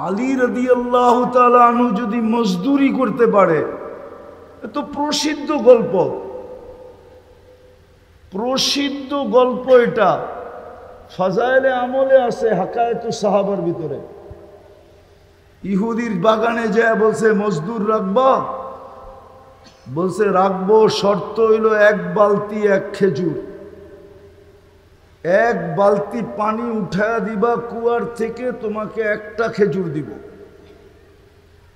আলী রাদিয়াল্লাহু তাআলা আনহু যদি মজদুরি করতে পারে, এ তো প্রসিদ্ধ গল্প, প্রসিদ্ধ গল্প এটা ফাজাইলে আমলে আছে, হাকায়াতুস সাহাবার ভিতরে। ইহুদির বাগানে যায় বলছে মজদুর রাখবা, বলছে রাখবো, শর্ত হইল এক বালতি এক খেজুর, এক বালতি পানি উঠায়া দিবা কুয়ার থেকে, তোমাকে একটা খেজুর দিব।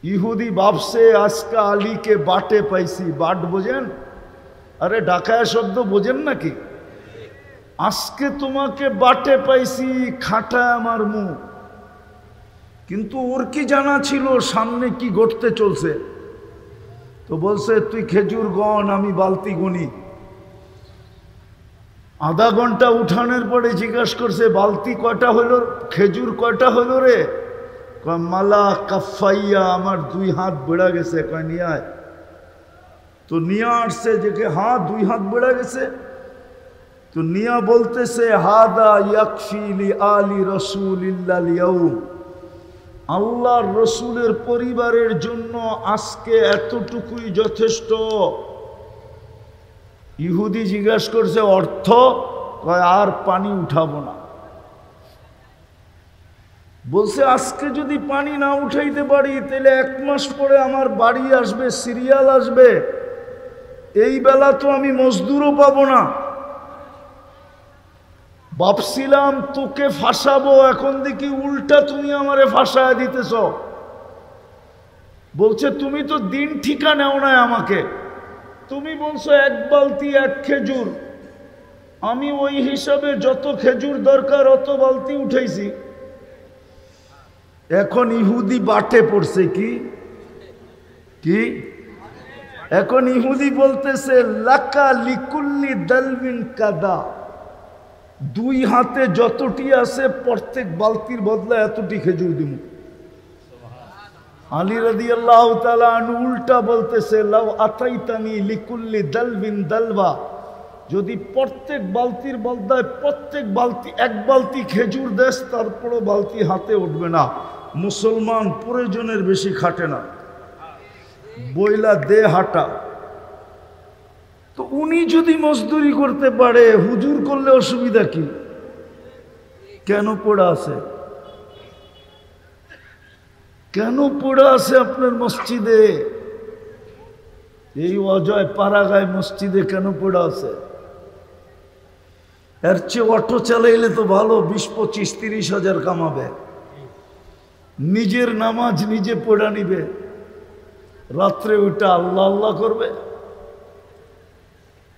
ইহুদি ভাবছে আজকে আলীকে বাটে পাইছি। বাট বোঝেন? আরে ডাকায়া শব্দ বোঝেন নাকি? আজকে তোমাকে বাটে পাইছি, খাটা আমার মুখ। কিন্তু ওর কি জানা ছিল সামনে কি ঘটতে চলছে? তো বলছে তুই খেজুর গণ, আমি বালতি গনি। আধা ঘন্টা উঠানোর পরে জিজ্ঞাসা করছে বালতি কয়টা হইল, খেজুর কয়টা হইল রে? কয় মালা কাফাইয়া, আমার 2 হাত বেড়া গেছে। কয় নিয়ে আয়। তো নিয়ে আসছে যে হ্যাঁ 2 হাত বেড়া গেছে। তো নিয়া বলতেছে হাদা ইয়াকফি লি আলি রাসূলিল্লাহ ইয়াউম, আল্লাহর রসুলের পরিবারের জন্য আজকে এতটুকুই যথেষ্ট। ইহুদি জিজ্ঞাসা করছে অর্থ? কয় আর পানি উঠাবো না। বলছে আজকে যদি পানি না উঠাইতে পারি তাহলে 1 মাস পরে আমার বাড়ি আসবে, সিরিয়াল আসবে, এই বেলা তো আমি মজদুরও পাবো না। ভাবছিলাম তোকে ফাঁসাবো, এখন দেখি উল্টা তুমি আমারে ফাঁসায় দিতেছ। বলছে তুমি তো দিন ঠিকা নেও না আমাকে, তুমি বলছো 1 বালতি 1 খেজুর, আমি ওই হিসাবে যত খেজুর দরকার অত বালতি উঠাইছি। এখন ইহুদি বাটে পড়ছে। কি কি এখন ইহুদি বলতেছে লাকা লিকুল্লি দালবিন কাদা, 2 হাতে যতটি আছে প্রত্যেক বালতির বদলা এতটি খেজুর দিব। আলী রাদিয়াল্লাহু তাআলা আনহু উল্টা বলতেছে লাউ আতাইতানি লিকুল্লি দালবিন দালবা, যদি প্রত্যেক বালতির বদলায় প্রত্যেক বালতি 1 বালতি খেজুর দেশ, তারপরও বালতি হাতে উঠবে না। মুসলমান প্রয়োজনের বেশি খাটে না, বইলা দে হাঁটা। তো উনি যদি মজদুরি করতে পারে, হুজুর করলে অসুবিধা কি? কেন পড়া আছে? কেন পড়া আছে আপনার মসজিদে? এই অজয় পাড়াগায় মসজিদে কেন পড়া আছে? এর চেয়ে অটো চালাইলে তো ভালো, 20, 25, 30 হাজার কামাবে। নিজের নামাজ নিজে পড়া নিবে, রাত্রে ওইটা আল্লাহ আল্লাহ করবে,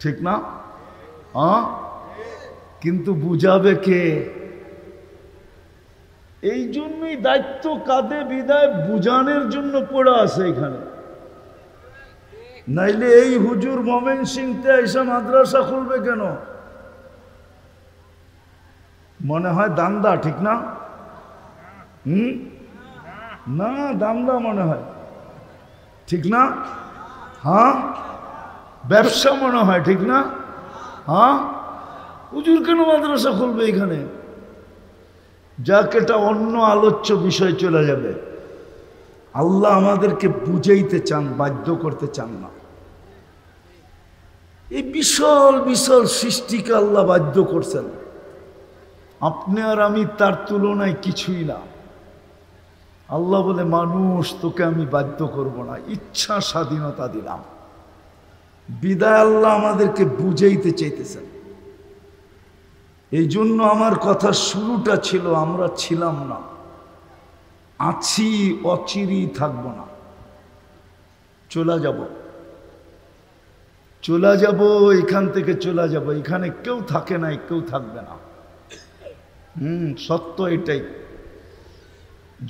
ঠিক না? হ্যাঁ, কিন্তু বুঝাবে কে? এই জন্যই দায়িত্ব কাঁধে বিদায় বুঝানোর জন্য পড়া আছে এখানে। নাইলে এই হুজুর ময়মনসিংহতে এসে মাদ্রাসা খুলবে কেন? মনে হয় দান্দা, ঠিক না? না, দান্দা মনে হয়, ঠিক না? হ্যাঁ, ব্যবসা মনে হয়, ঠিক না? হ্যাঁ, হুজুর কেন মাদ্রাসা খুলবে এখানে? যাক, এটা অন্য আলোচ্য বিষয় চলে যাবে। আল্লাহ আমাদেরকে বুঝাইতে চান, বাধ্য করতে চান না। এই বিশাল বিশাল সৃষ্টিকে আল্লাহ বাধ্য করছেন। আপনি আর আমি তার তুলনায় কিছুই না। আল্লাহ বলে মানুষ তোকে আমি বাধ্য করব না, ইচ্ছা স্বাধীনতা দিলাম। বিদায় আল্লাহ আমাদেরকে বুঝাইতে চাইতেছেন। এই জন্য আমার কথা শুরুটা ছিল আমরা ছিলাম না, আছি, অচিরেই থাকবো না, চলে যাব, চলে যাব, এখান থেকে চলে যাব। এখানে কেউ থাকে না, কেউ থাকবে না। সত্য এটাই।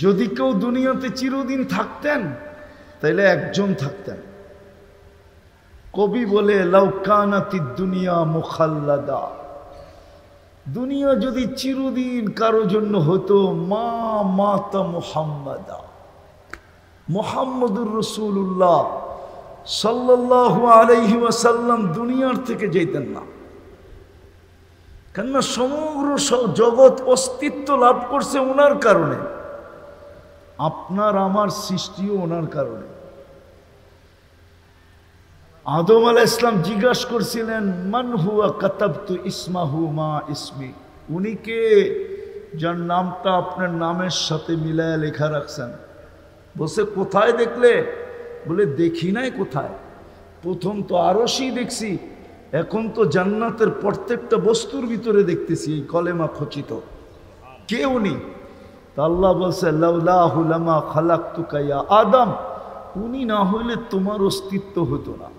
যদি কেউ দুনিয়াতে চিরদিন থাকতেন তাইলে একজন থাকতেন। কবি বলে লাউ কানাতিদ দুনিয়া মুখাল্লাদা, দুনিয়া যদি চিরদিন কারো জন্য হতো, মা মাতা মুহাম্মাদা, মুহাম্মদুর রাসূলুল্লাহ সাল্লাল্লাহু আলাইহি ওয়াসাল্লাম দুনিয়ার থেকে যেতেন না। কেননা সমগ্র জগৎ অস্তিত্ব লাভ করছে ওনার কারণে। আপনার আমার সৃষ্টিও ওনার কারণে। আদম আলাইহিস সালাম জিজ্ঞাসা করছিলেন, মান হুয়া কাতাবতু ইসমাহু মা ইসমি, উনি কে যার নামটা আপনার নামের সাথে মিলায়া লেখা রাখছেন? বলছে কোথায় দেখলে? বলে দেখি নাই কোথায়, প্রথম তো আরশই দেখছি, এখন তো জান্নাতের প্রত্যেকটা বস্তুর ভিতরে দেখতেছি এই কলেমা খচিত। কে উনি? তা আল্লাহ বলছে লাউলাহু লামা খালাকতুকা ইয়া আদম, উনি না হইলে তোমার অস্তিত্ব হতো না।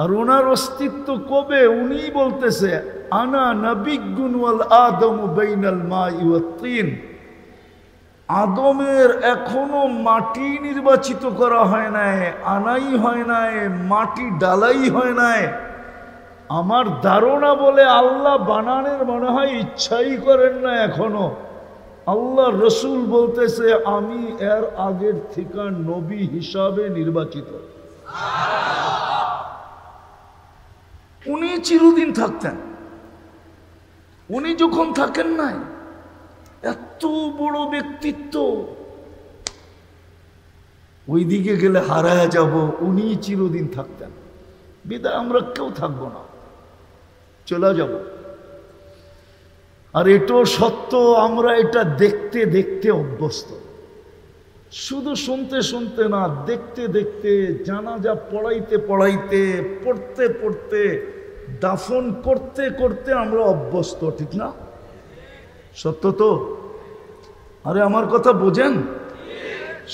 আর ওনার অস্তিত্ব কবে? উনি বলতেছে আনা নাবিয়্যুন ওয়াল আদমু বাইনাল মাই ওয়াত তিন, আদমের এখনো মাটি নির্বাচিত করা হয় নাই, আনাই হয় নাই, মাটি ডালাই হয় নাই। আমার ধারণা বলে আল্লাহ বানানের মনে হয় ইচ্ছাই করেন না এখনো। আল্লাহ রসুল বলতেছে আমি এর আগের থেকে নবী হিসাবে নির্বাচিত। উনি চিরদিন থাকতেন, উনি যখন থাকেন নাই, এত বড় ব্যক্তিত্ব, ওইদিকে গেলে হারায় যাব, উনি চিরদিন থাকতেন। বিদায় আমরা কেউ থাকবো না, চলে যাব। আর এটাও সত্য, আমরা এটা দেখতে দেখতে অভ্যস্ত। শুধু শুনতে শুনতে না, দেখতে দেখতে, জানাজা পড়াইতে পড়াইতে, পড়তে পড়তে, দাফন করতে করতে আমরা অভ্যস্ত, ঠিক না? সত্য তো? আরে আমার কথা বোঝেন?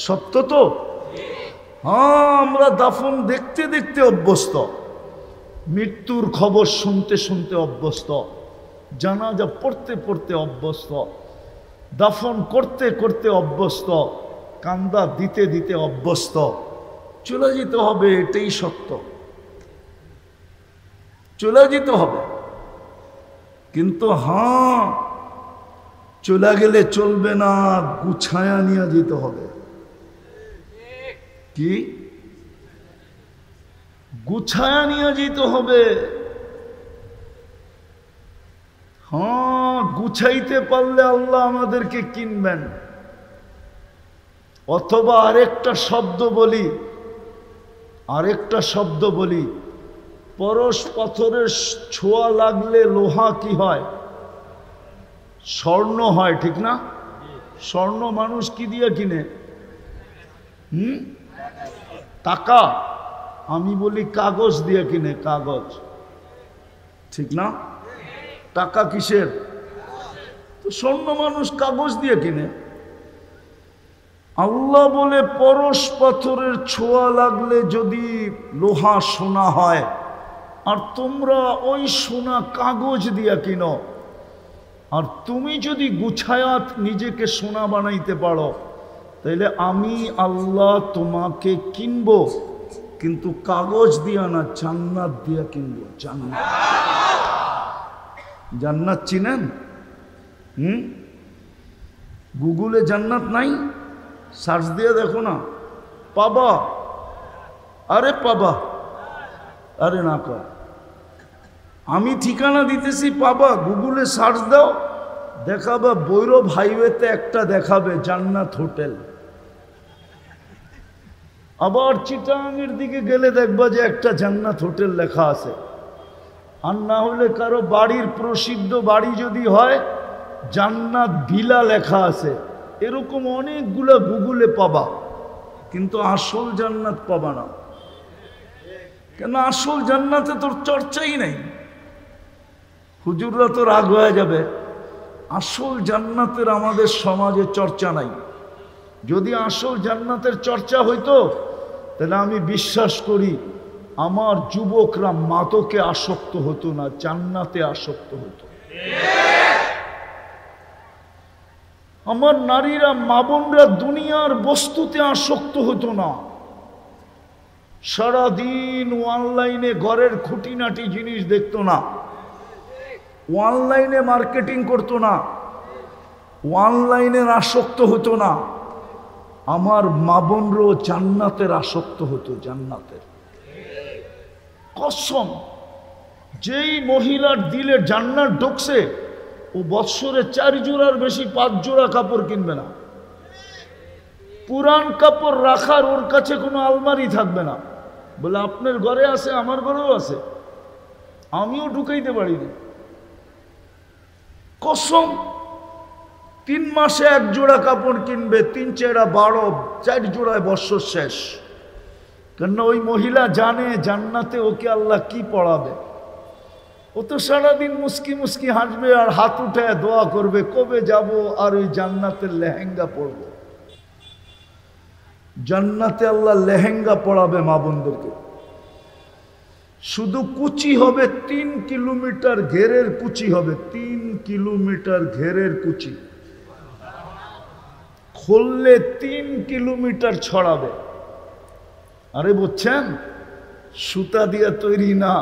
সত্য তো? হ্যাঁ, আমরা দাফন দেখতে দেখতে অভ্যস্ত, মৃত্যুর খবর শুনতে শুনতে অভ্যস্ত, জানাজা পড়তে পড়তে অভ্যস্ত, দাফন করতে করতে অভ্যস্ত, কান্দা দিতে দিতে অভ্যস্ত। চলে যেতে হবে, এটাই সত্য, চলে যেতে হবে। কিন্তু হ্যাঁ, চলে গেলে চলবে না, গুছায়া নিয়ে যেতে হবে। কি? গুছায়া নিয়ে যেতে হবে। হ্যাঁ, গুছাইতে পারলে আল্লাহ আমাদেরকে কিনবেন। অথবা আরেকটা শব্দ বলি, পরশ পাথরের ছোঁয়া লাগলে লোহা কি হয়? স্বর্ণ হয়, ঠিক না? স্বর্ণ মানুষ কি দিয়ে কিনে? টাকা। আমি বলি কাগজ দিয়ে কিনে, কাগজ, ঠিক না? টাকা কিসের? তো স্বর্ণ মানুষ কাগজ দিয়ে কিনে। আল্লাহ বলে পরশ পাথরের ছোঁয়া লাগলে যদি লোহা সোনা হয়, আর তোমরা ওই সোনা কাগজ দিয়া কিনো, আর তুমি যদি গুছায়াত নিজেকে সোনা বানাইতে পারো, তাইলে আমি আল্লাহ তোমাকে কিনবো, কিন্তু কাগজ দিয়া না, জান্নাত দিয়া কিনবো। জান্নাত, জান্নাত চিনেন? গুগলে জান্নাত নাই? সার্চ দিয়ে দেখো না, পাবা। আরে পাবা, আরে না কর, আমি ঠিকানা দিতেছি, পাবা। গুগলে সার্চ দাও, দেখাবে ভৈরব হাইওয়েতে একটা দেখাবে জান্নাত হোটেল। আবার চিটাগাংয়ের দিকে গেলে দেখবা যে একটা জান্নাত হোটেল লেখা আছে। আর না হলে কারো বাড়ির প্রসিদ্ধ বাড়ি যদি হয়, জান্নাত ভিলা লেখা আছে। এরকম অনেকগুলো গুগলে পাবা, কিন্তু আসল জান্নাত পাবা না। কেন? আসল জান্নাতে তোর চর্চাই নাই। হুজুররা তো রাগ হয়ে যাবে, আসল জান্নাতের আমাদের সমাজে চর্চা নাই। যদি আসল জান্নাতের চর্চা হইতো, তাহলে আমি বিশ্বাস করি আমার যুবকরা মাদকে আসক্ত হতো না, জান্নাতে আসক্ত হতো। আমার নারীরা, মা বোনরা দুনিয়ার বস্তুতে আসক্ত হতো না। সারাদিন অনলাইনে ঘরের খুঁটিনাটি জিনিস দেখতো না, অনলাইনে মার্কেটিং করতো না, অনলাইনের আসক্ত হতো না। আমার মা বোনরাও জান্নাতের আসক্ত হতো, জান্নাতের কসম। যেই মহিলার দিলে জান্নাত ঢুকছে, ও বৎসরে 4 জোড়ার বেশি 5 জোড়া কাপড় কিনবে না। পুরান কাপড় রাখার ওর কাছে কোনো আলমারি থাকবে না। বলে আপনার ঘরে আছে, আমার ঘরেও আছে, আমিও ঢুকাইতে পারিনি। কসম, 3 মাসে 1 জোড়া কাপড় কিনবে, 3 4 12, 4 জোড়ায় বৎসর শেষ। কেন ওই মহিলা জানে জান্নাতে ওকে আল্লাহ কি পড়াবে। ও তো সারাদিন মুস্কি মুস্কি হাসবে আর হাত উঠায় দোয়া করবে, কবে যাব আর ওই জান্নাতের লেহেঙ্গা পরব। জান্নাতে আল্লাহ লেহেঙ্গা পড়াবে মা বোনদেরকে। শুধু কুচি হবে 3 কিলোমিটার ঘেরের কুচি হবে, 3 কিলোমিটার ঘেরের কুচি খুললে 3 কিলোমিটার ছড়াবে। আরে বুঝছেন, সুতা দিয়া তৈরি না,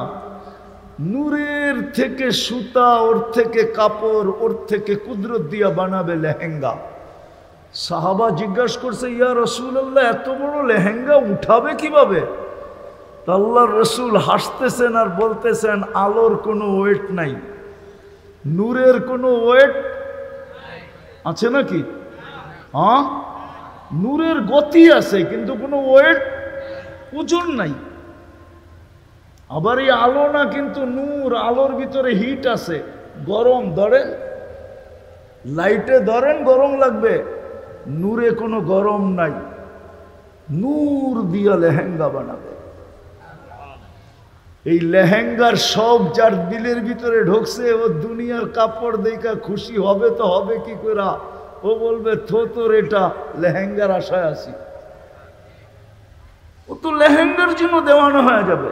নূরের থেকে সুতা, ওর থেকে কাপড়, ওর থেকে কুদরত দিয়া বানাবে লেহেঙ্গা। সাহাবা জিজ্ঞাসা করছে, ইয়া রাসূলুল্লাহ, এত বড় লেহেঙ্গা উঠাবে কিভাবে? আল্লাহর রসুল হাসতেছেন আর বলতেছেন, আলোর কোনো ওয়েট নাই, নূরের কোনো ওয়েট আছে নাকি? হ্যাঁ, নূরের গতি আছে কিন্তু কোনো ওয়েট, ওজন নাই। আবার এই আলো না কিন্তু নূর, আলোর ভিতরে হিট আছে, গরম ধরেন, লাইটে ধরেন গরম লাগবে, নূরে কোনো গরম নাই। নূর দিয়া লেহেঙ্গা বানাবে। এই লেহেঙ্গার সব যার দিলের ভিতরে ঢুকছে, ও দুনিয়ার কাপড় দেখা খুশি হবে তো হবে কি করে? ও বলবে তোর এটা লেহেঙ্গার আশায় আছি। ও তো লেহেঙ্গার জন্য দেওয়ানো হয়ে যাবে।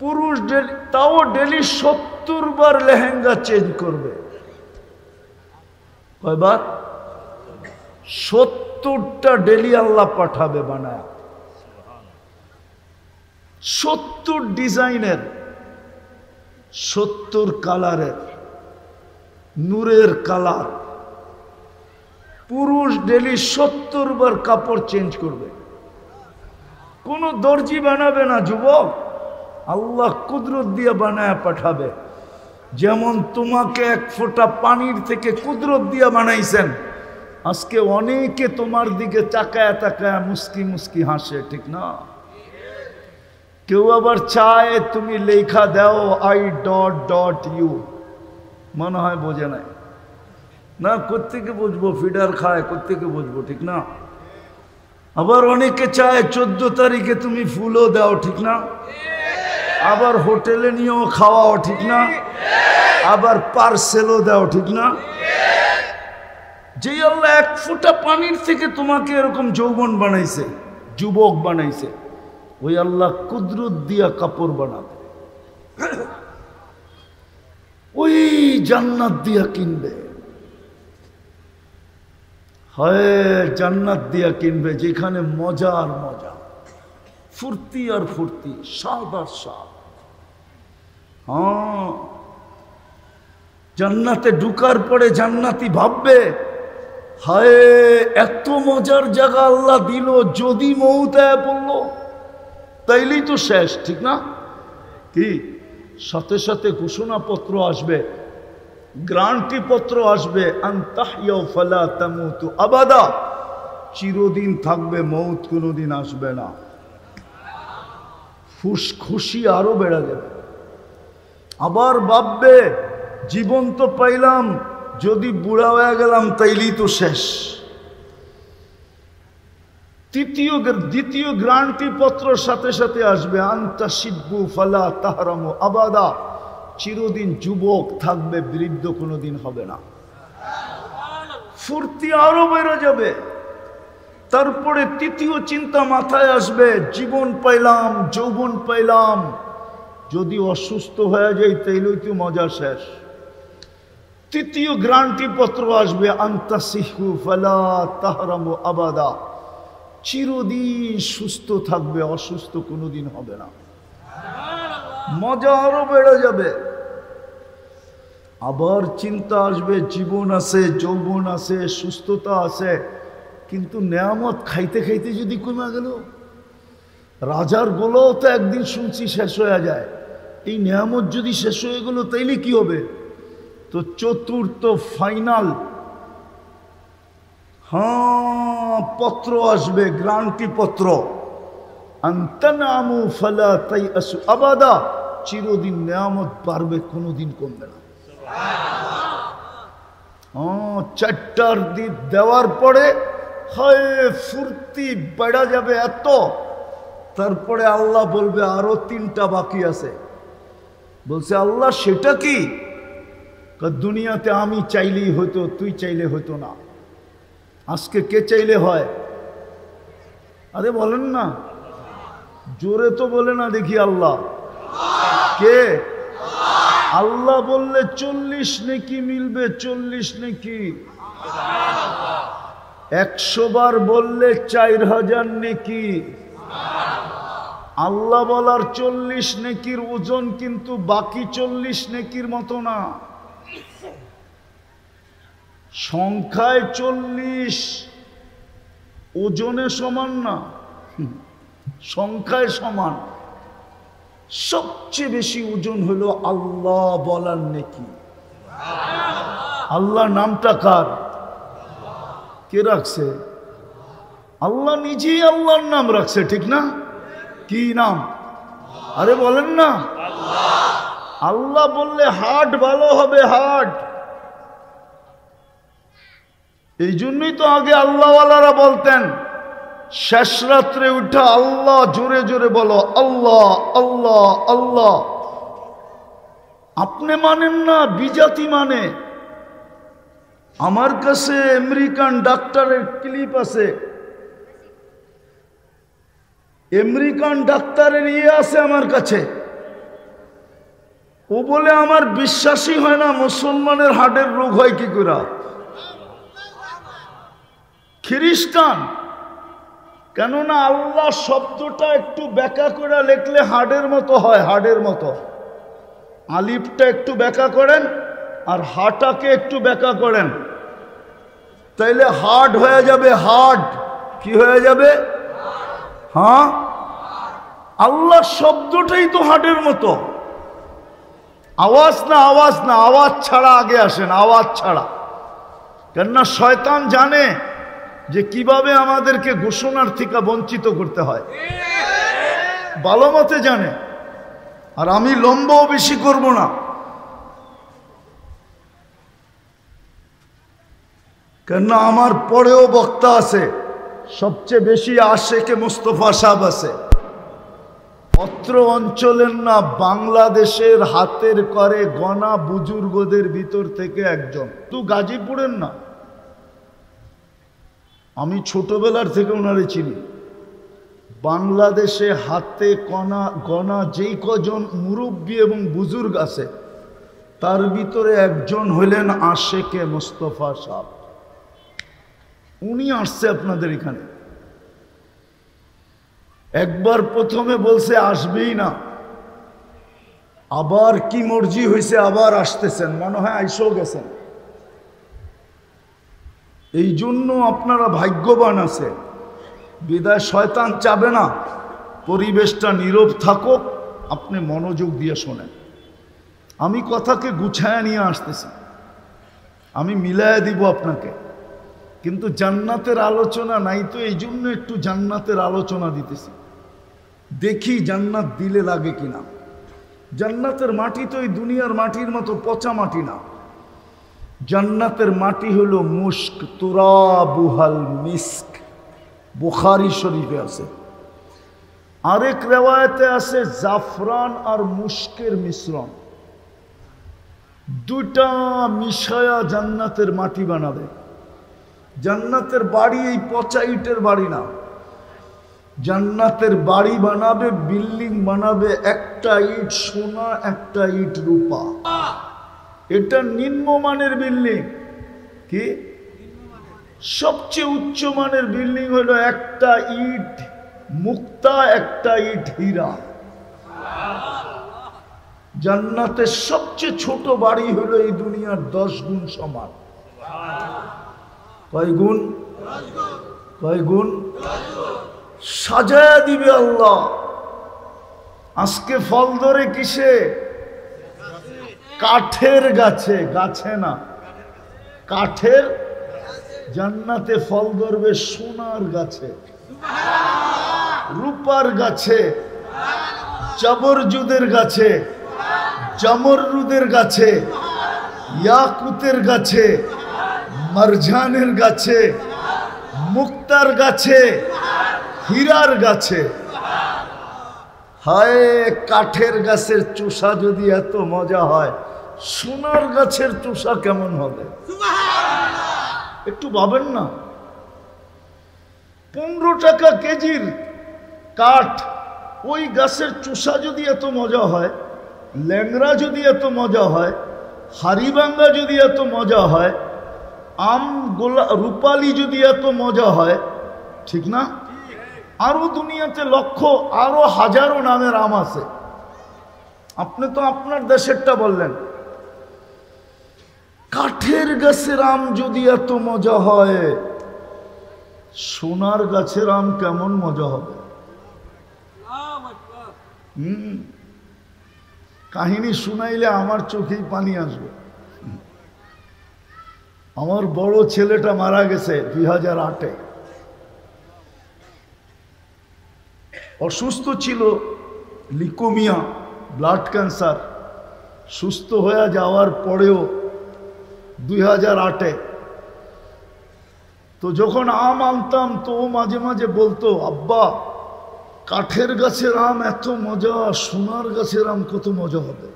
পুরুষ তাও ডেলি 70 বার লেহেঙ্গা চেঞ্জ করবে। কয়বার? 70টা ডেলি আল্লাহ পাঠাবে বানায়, 70 ডিজাইনের, 70 কালারের, নূরের কালার। পুরুষ ডেলি 70 বার কাপড় চেঞ্জ করবে। কোন দর্জি বানাবে না যুবক, আল্লাহ কুদরত দিয়ে বানায় পাঠাবে। যেমন তোমাকে 1 ফোঁটা পানির থেকে কুদরত দিয়ে বানাইছেন, আজকে অনেকে তোমার দিকে তাকায় তাকায় মুস্কি মুস্কি হাসে, ঠিক না? কেউ আবার চায় তুমি লেখা দাও I.U, মনে হয় বোঝে নাই না, কোত্থেকে বুঝবো, ফিডার খায়, কোত্থেকে বুঝবো, ঠিক না? আবার অনেকে চায় 14 তারিখে তুমি ফুলও দাও, ঠিক না? আবার হোটেলে নিয়েও খাওয়াও, ঠিক না? আবার পার্সেলও দাও, ঠিক না? যে আল্লাহ 1 ফোঁটা পানির থেকে তোমাকে এরকম যৌবন বানাইছে, যুবক বানাইছে, ওই আল্লাহ কুদরত দিয়া কাপড় বানাবে। ওই জান্নাত দিয়া কিনবে, হয় জান্নাত দিয়া কিনবে যেখানে মজা আর মজা, ফুর্তি আর ফুর্তি, স্বাদ আর স্বাদ। হ্যাঁ, জান্নাতে ঢুকার পরে জান্নাতি ভাববে, হায় এত মজার জায়গা আল্লাহ দিল, যদি মউত আয়া পড়লো তাইলেই তো শেষ, ঠিক না? কি সাথে সাথে ঘোষণাপত্র আসবে, গ্যারান্টি পত্র আসবে, আনতাহইয়াউ ফালা তামুতু আবাদা, চিরদিন থাকবে, মউত কোনোদিন আসবে না। খুশি আরো বেড়ে যাবে। আবার ভাববে, জীবন তো পাইলাম, যদি বুড়া হয়ে গেলাম তাইলেই তো শেষ। দ্বিতীয় গ্যারান্টি পত্র সাথে সাথে আসবে, আনতা শিব্বু ফালা তাহরামু আবাদা, চিরদিন যুবক থাকবে, বৃদ্ধ কোনোদিন হবে না। ফুর্তি আরো বেড়ে যাবে। তারপরে তৃতীয় চিন্তা মাথায় আসবে, জীবন পাইলাম, যৌবন পাইলাম, যদি অসুস্থ হয়ে যাই তাইলেই তো মজা শেষ। তৃতীয় গ্যারান্টি পত্র আসবে, আনতা সিহু ফালা তাহরামু আবাদা, চিরদিন সুস্থ থাকবে, অসুস্থ কোনোদিন হবে না। মজা আরো বেড়ে যাবে। আবার চিন্তা আসবে, জীবন আছে, যৌবন আছে, সুস্থতা আছে, কিন্তু নেয়ামত খাইতে খাইতে যদি কমে গেল, রাজার গোলাও তো একদিন শুনছি শেষ হয়ে যায়, এই নেয়ামত যদি শেষ হয়ে গেল তাইলে কি হবে? তো চতুর্থ ফাইনাল পত্র আসবে, গ্রান্টি পত্র, আনতানামু ফালা তাইআসু আবাদা, চিরদিন নিয়ামত পারবে, কোনোদিন কমবে না। চারটার দিক দেওয়ার পরে হয় ফুর্তি বেড়া যাবে এত, তারপরে আল্লাহ বলবে আরো 3টা বাকি আছে। বলছে আল্লাহ সেটা কি? দুনিয়াতে আমি চাইলেই হতো, তুই চাইলে হতো না। আজকে কে চাইলে হয়? আরে বলেন না, জোরে তো বলে না দেখি। আল্লাহ কে? আল্লাহ বললে 40 নেকি মিলবে, 40 নেকি। 100 বার বললে 4000 নেকি। আল্লাহ বলার 40 নেকির ওজন কিন্তু বাকি 40 নেকির মতো না। সংখ্যায় 40, ওজনে সমান না, সংখ্যায় সমান। সবচেয়ে বেশি ওজন হলো আল্লাহ বলার নেকি। আল্লাহ নামটা কার? কে রাখছে? আল্লাহ নিজেই আল্লাহর নাম রাখছে, ঠিক না? কি নাম? আরে বলেন না। আল্লাহ বললে হার্ট ভালো হবে, হার্ট। এই জন্যই তো আগে আল্লাহওয়ালারা বলতেন শেষ রাত্রে উঠা আল্লাহ জোরে জোরে বলো, আল্লাহ আল্লাহ আল্লাহ। আপনি মানেন না, বিজাতি মানে। আমার কাছে আমেরিকান ডাক্তারের ক্লিপ আছে, আমেরিকান ডাক্তারের আছে আমার কাছে। ও বলে আমার বিশ্বাসই হয় না মুসলমানের হার্টের রোগ হয় কি করে। খ্রিস্টান, কেননা আল্লাহ শব্দটা একটু ব্যাখ্যা করে লিখলে হার্টের মতো হয়, হার্টের মতো। আলিফটা একটু ব্যাখ্যা করেন আর হাটাকে একটু ব্যাখ্যা করেন, তাইলে হার্ট হয়ে যাবে। হার্ট কি হয়ে যাবে? হ্যাঁ, আল্লাহ শব্দটাই তো হার্টের মতো। আওয়াজ না, আওয়াজ না, আওয়াজ ছাড়া আগে আসেন, আওয়াজ ছাড়া। কেননা শয়তান জানে যে কিভাবে আমাদেরকে ঘোষণার থেকে বঞ্চিত করতে হয়, ভালো মতে জানে। আর আমি লম্বও বেশি করব না, কেননা আমার পরেও বক্তা আছে, সবচেয়ে বেশি আশেকে মুস্তফা সাহেব আছে। অত্র অঞ্চলের না, বাংলাদেশের হাতের করে গণা বুজুর্গদের ভিতর থেকে একজন। তো গাজীপুরের না, আমি ছোটবেলার থেকে ওনারে চিনি। বাংলাদেশে হাতে গণা যেই কজন মুরব্বী এবং বুজুর্গ আছে, তার ভিতরে একজন হইলেন আশেকে মুস্তফা সাহেব। উনি আসছে আপনাদের এখানে। একবার প্রথমে বলছে আসবেই না, আবার কি মর্জি হয়েছে, আবার আসতেছেন, মনে হয় আইসও গেছেন। এই জন্য আপনারা ভাগ্যবান আছে, বিদায় শয়তান চাবে না পরিবেশটা নীরব থাকুক, আপনি মনোযোগ দিয়ে শোনেন। আমি কথাকে গুছায় নিয়ে আসতেছি, আমি মিলায় দিব আপনাকে, কিন্তু জান্নাতের আলোচনা নাই তো এই জন্য একটু জান্নাতের আলোচনা দিতেছি। দেখি জান্নাত দিলে লাগে কিনা। জান্নাতের মাটি তো এই দুনিয়ার মাটির মতো পচা মাটি না। জান্নাতের মাটি হলো মুস্ক, তুরাবুহাল মিস্ক, বুখারী শরীফে আছে। আরেক রেওয়ায়েতে আছে জাফরান আর মুস্কের মিশ্রণ, দুটা মিশায়া জান্নাতের মাটি বানাবে। জান্নাতের বাড়ি এই পচা ইটের বাড়ি না, জান্নাতের বাড়ি বানাবে, বিল্ডিং বানাবে, একটা ইট সোনা, একটা ইট রূপা। এটা নিম্নমানের বিল্ডিং। কি সবচেয়ে উচ্চ মানের বিল্ডিং হলো একটা ইট মুক্তা, একটা ইট হীরা। জান্নাতের সবচেয়ে ছোট বাড়ি হলো এই দুনিয়ার 10 গুণ সমান। কয় গুণ? কয় গুণ? সাজায়া দিবে আল্লাহ। আজকে ফল ধরে কিসে? কাঠের গাছে, গাছে না, কাঠের জান্নাতে ফল ধরবে সোনার গাছে, রূপার গাছে, জবরজুদের গাছে, জমরুদের গাছে, ইয়াকুতের গাছে, মারজানের গাছে, মুক্তার গাছে, হীরার গাছে। হায়, কাঠের গাছের চোষা যদি এত মজা হয়, সোনার গাছের চোষা কেমন হবে? একটু ভাবেন না। 15 টাকা কেজির কাঠ, ওই গাছের চোষা যদি এত মজা হয়, ল্যাংড়া যদি এত মজা হয়, হাড়িভাঙ্গা যদি এত মজা হয়, আম গোলা রূপালি যদি এত মজা হয়, ঠিক না? আরো দুনিয়াতে লক্ষ, আরো হাজারো নামের আম আছে। আপনি তো আপনার দেশেরটা বললেন। কাঠের গাছের আম যদি এত মজা হয়, সোনার গাছের আম কেমন মজা হবে? কাহিনী শুনাইলে আমার চোখেই পানি আসবে। আমার বড় ছেলেটা মারা গেছে 2008-এ। অসুস্থ ছিল, লিউকেমিয়া, ব্লাড ক্যান্সার। সুস্থ হয়ে যাওয়ার পরেও 2008-এ তো যখন আম আনতাম, তো ও মাঝে মাঝে বলতো, আব্বা কাঠের গাছের আম এত মজা, সোনার গাছের আম কত মজা হবে।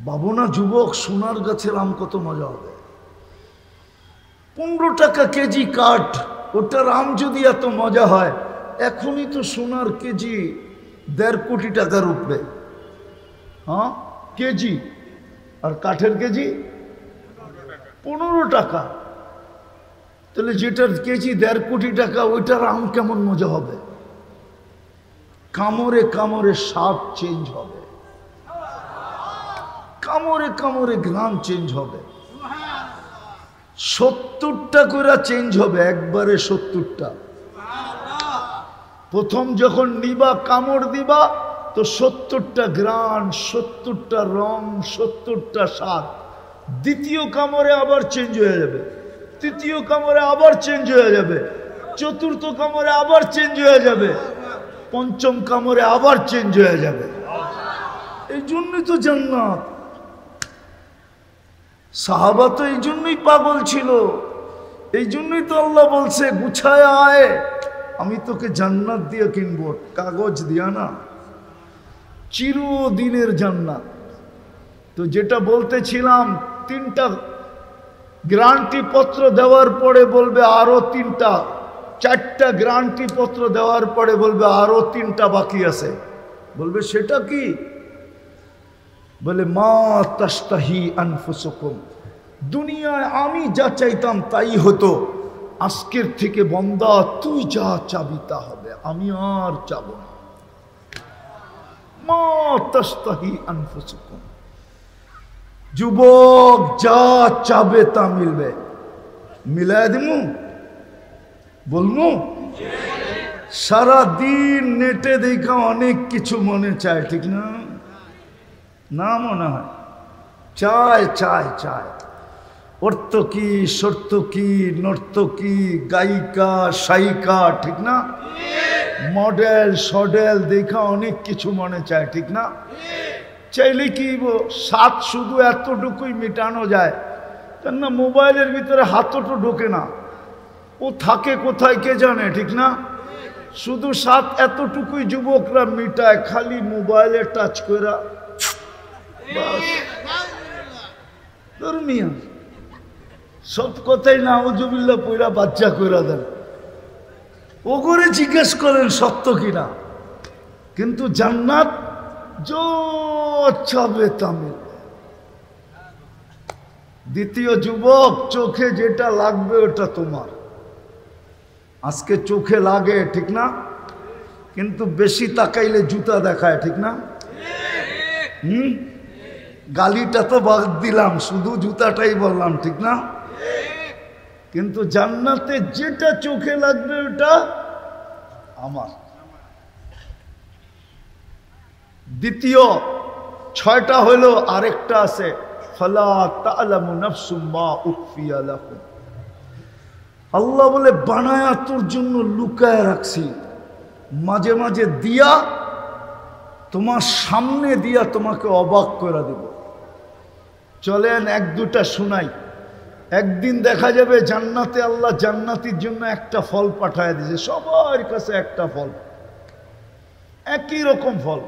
ভাবো না যুবক, সোনার গাছের আম কত মজা হবে। 15 টাকা কেজি কাঠ, ওটার আম যদি এত মজা হয়, এখনই তো সোনার কেজি 1.5 কোটি টাকার উঠবে। হ্যাঁ, কেজি। আর কাঠের কেজি 15 টাকা। তাহলে যেটার কেজি 1.5 কোটি টাকা, ওইটার আম কেমন মজা হবে? কামড়ে কামড়ে স্বাদ চেঞ্জ হবে, কামড়ে কামড়ে গ্রাম চেঞ্জ হবে। 70টা করে চেঞ্জ হবে, একবারে 70টা। প্রথম যখন নিবা, কামড় দিবা, তো 70টা গ্রান, 70টা রং, 70টা স্বাদ। দ্বিতীয় কামড়ে আবার চেঞ্জ হয়ে যাবে, তৃতীয় কামড়ে আবার চেঞ্জ হয়ে যাবে, চতুর্থ কামড়ে আবার চেঞ্জ হয়ে যাবে, পঞ্চম কামড়ে আবার চেঞ্জ হয়ে যাবে। এই জন্যই তো জান্নাত। সাহাবা তো এই জন্যই পাগল ছিল, এই জন্যই তো আল্লাহ বলছে, গুছায় আয়, আমি তোকে জান্নাত দিয়ে কিনবো, কাগজ দিয়া না, চিরদিনের জান্নাত। তো যেটা বলতেছিলাম, 3টা গ্যারান্টি পত্র দেওয়ার পরে বলবে আরো 3টা, 4টা গ্যারান্টি পত্র দেওয়ার পরে বলবে আরো 3টা বাকি আছে। বলবে সেটা কি? বলে মা তাস্তাহি আনফুসুকুম, দুনিয়ায় আমি যা চাইতাম তাই হতো, আজকের থেকে বন্দা তুই যা চাবি তা হবে, আমি আর চাবো না। মা তাস্তাহি আনফুসুকুম, যুবক যা চাবে তা মিলবে। মিলায় দিমু, বলমু? সারা দিন নেটে দেখা অনেক কিছু মনে চায়, ঠিক না? না মনে হয়? চায় চায় চায়, অর্থকি, সর্তকি, নর্তকি, গায়িকা, সায়িকা, ঠিক না? মডেল সডেল দেখা অনেক কিছু মনে চায়, ঠিক না? চাইলে কি স্বাদ শুধু এতটুকুই মেটানো যায়, কেননা মোবাইলের ভিতরে হাতও ঢোকে না, ও থাকে কোথায় কে জানে, ঠিক না? শুধু স্বাদ এতটুকুই যুবকরা মিটায়, খালি মোবাইলে টাচ করে। ধর্মিয়া সব কথাই নাউজুবিল্লাহ পয়রা বাচ্চা করে দেন। ও করে জিজ্ঞেস করেন সত্য কিনা। কিন্তু জান্নাত চাবে তা মিলবে। দ্বিতীয় যুবক, চোখে যেটা লাগবে ওটা তোমার। আজকে চোখে লাগে, ঠিক না? কিন্তু বেশি তাকাইলে জুতা দেখায়, ঠিক না? গালিটা তো বাদ দিলাম, শুধু জুতাটাই বললাম, ঠিক না? কিন্তু জান্নাতে যেটা চোখে লাগবে ওটা আমার। দ্বিতীয় 6টা হলো, আরেকটা আছে ফালা তা'লামু নাফসুম মা উখফিয়া লাহুম। আল্লাহ বলে বানায়া তোর জন্য লুকায় রাখছি, মাঝে মাঝে দিয়া তোমার সামনে দিয়া তোমাকে অবাক করে দেব। চলেন 1-2টা শোনাই। একদিন দেখা যাবে জান্নাতে আল্লাহ জান্নাতীর জন্য একটা ফল পাঠায় দিয়েছে, সবার কাছে একটা ফল, একই রকম ফল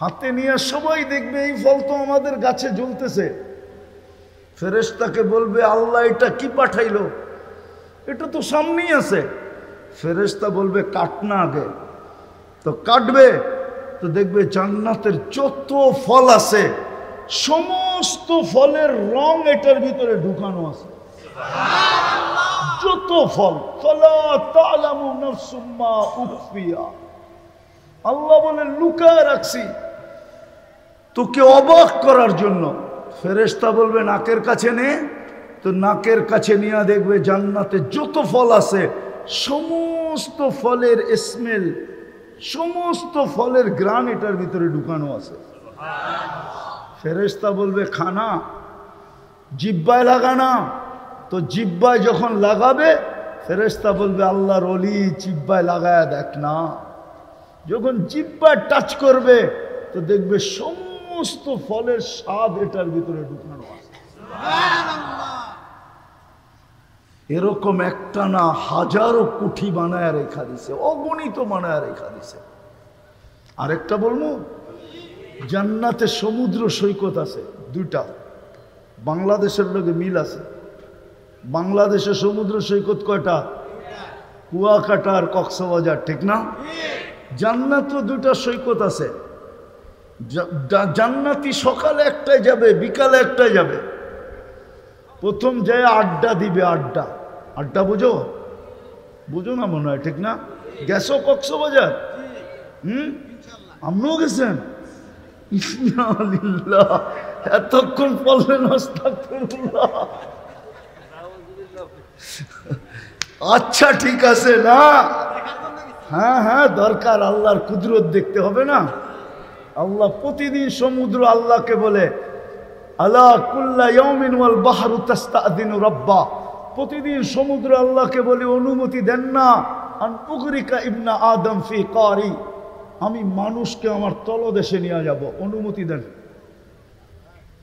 হাতে নিয়ে সবাই দেখবে এই ফল তো আমাদের গাছে ঝুলতেছে। ফেরেশতাকে বলবে আল্লাহ এটা কি পাঠাইলো, এটা তো সামনেই আছে। ফেরেশতা বলবে কাট না আগে। তো কাটবে তো দেখবে জান্নাতের যত ফল আছে সমস্ত ফলের রং এটার ভিতরে ঢুকানো আছে, যত ফল। ফালা তা'লামু নাফসুম মা উখফিয়া, আল্লাহ বলে লুকায় রাখছি তোকে অবাক করার জন্য। ফেরেশতা বলবে নাকের কাছে নে, তো নাকের কাছে নিয়ে দেখবে জান্নাতে যত ফল আছে সমস্ত ফলের স্মেল, সমস্ত ফলের ঘ্রাণ এটার ভিতরে ঢুকানো আছে। ফেরেশতা বলবে খানা, জিহ্বায় লাগানা। তো জিহ্বায় যখন লাগাবে ফেরেশতা বলবে আল্লাহর ওলি জিহ্বায় লাগায়া দেখ না। যখন জিহ্বায় টাচ করবে তো দেখবে সমস্ত ফলের স্বাদ এটার ভিতরে ঢুকানো আছে। এরকম একটা না হাজারো কুঠি বানায় রেখা দিছে, অগণিত বানায় রেখা দিছে। আরেকটা বলবো, জান্নাতে সমুদ্র সৈকত আছে 2টা, বাংলাদেশের লোকে মিল আছে। বাংলাদেশের সমুদ্র সৈকত কয়টা? কুয়াকাটা আর কক্সবাজার, ঠিক না? জান্নাতেও 2টা সৈকত আছে। জান্নাতি সকালে একটাই যাবে, বিকালে একটাই যাবে। প্রথম যায় আড্ডা দিবে, আড্ডা। আড্ডা বুঝো? বুঝো না মনে হয়, ঠিক না? গেছো কক্সবাজার? আপনিও গেছেন? ইন্নালিল্লাহ, এতক্ষণ বললেন আস্তাগফিরুল্লাহ। আচ্ছা ঠিক আছে না, হ্যাঁ হ্যাঁ দরকার, আল্লাহর কুদরত দেখতে হবে না। আল্লাহ প্রতিদিন সমুদ্র আল্লাহকে বলে আলা কুল্লা ইয়াউমিন ওয়াল বাহরু তাস্তাযিনু রাব্বা, প্রতিদিন সমুদ্র আল্লাহকে বলে অনুমতি দেন না আন উগরিকা ইবনা আদম ফি কারি, আমি মানুষকে আমার তলদেশে নিয়ে যাব, অনুমতি দেন।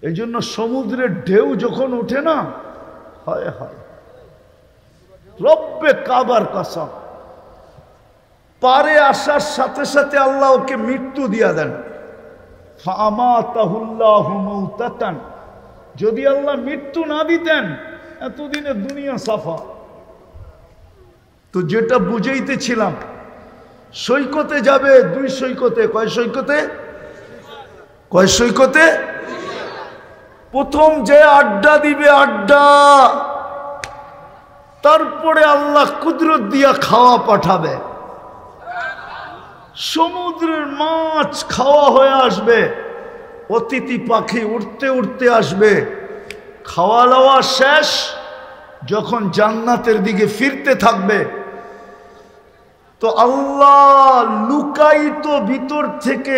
এই জন্য সমুদ্রের ঢেউ যখন ওঠে না, হায় হায় রব্বে কাবার কসম, পারে আসার সাথে সাথে আল্লাহ ওকে মৃত্যু দিয়া দেন। ফামাতাহুল্লাহু মাউতাতান, যদি আল্লাহ মৃত্যু না দিতেন এতদিনে দুনিয়া সাফা। তো যেটা বুঝাইতেছিলাম, সৈকতে যাবে 2 সৈকতে। কয় সৈকতে? কয় সৈকতে? প্রথম যে আড্ডা দিবে, আড্ডা, তারপরে আল্লাহ কুদরত দিয়া খাওয়া পাঠাবে। সমুদ্রের মাছ খাওয়া হয়ে আসবে, অতিথি পাখি উড়তে উড়তে আসবে, খাওয়া দাওয়া শেষ। যখন জান্নাতের দিকে ফিরতে থাকবে তো আল্লাহ লুকায়িত ভিতর থেকে,